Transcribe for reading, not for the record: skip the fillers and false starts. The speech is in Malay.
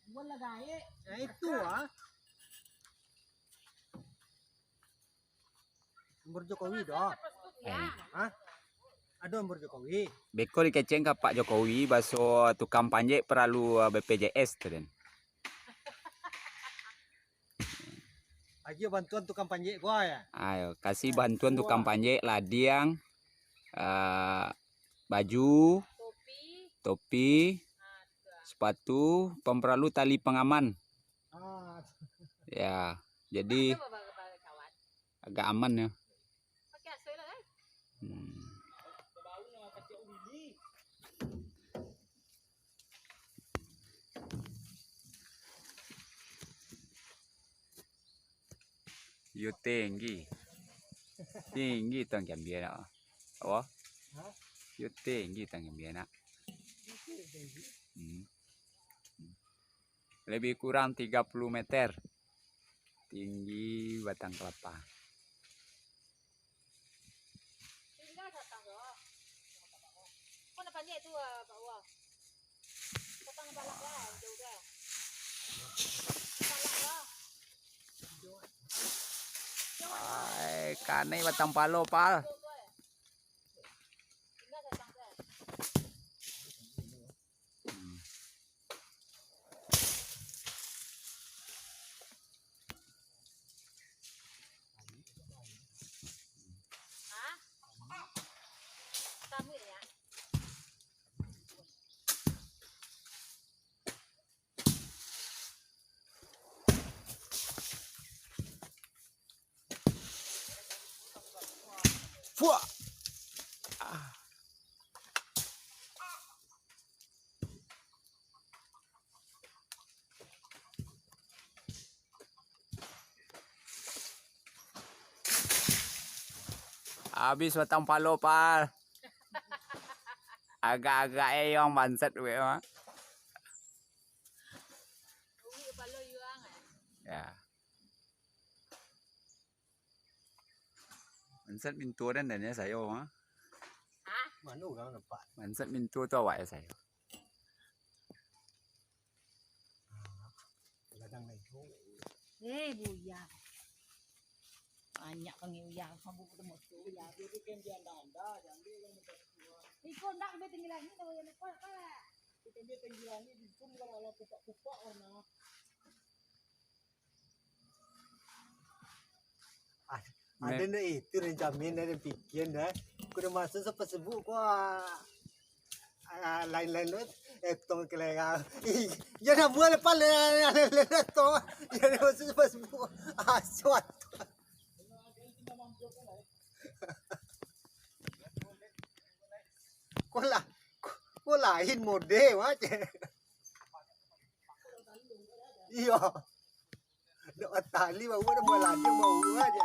Nah, itu Umur Jokowi dong. Hah? Ada umur Jokowi. Beko dikeceng ke Pak Jokowi baso tukang panjat perlu BPJS tu dan. Aja bantuan tukang panjat gua ya. Ayo kasih bantuan tukang panjat ladiang, baju, topi, sepatu, pemperlu tali pengaman. Ya, jadi agak aman ya. Yo tinggi tang jam dia nak. Apa? Yo tinggi tang jam dia nak. Lebih kurang 30 meter tinggi batang kelapa. Ay, kanai batang palo pal. Fuah. Habis batang palo pal. Agak-agak yang bansat we mah. Ya. Bansat mintu dan ya saya mah. Mana orang nampak? Bansat mintu tu awak ya saya. Kadang naik. Buya. Banyak penguyang, kamu ketemu tu ya. Itu kan dia anda, jangan yang minta tua. Ikut nak ambil tinggi lagi kalau yang nak apa? Itu kan dia tinggi lagi di zoom kalau kupak-kupak warna. Ada nih itu rencana ada bikin dah. Kuda masuk sampai sebut gua. Lain-lain tong kelega. Jangan buat lepas lain tong. Jangan masuk sampai sebut. Aswat. Kau lain mode macam. Iya. Nak tali bawa dah malah dia mau aja.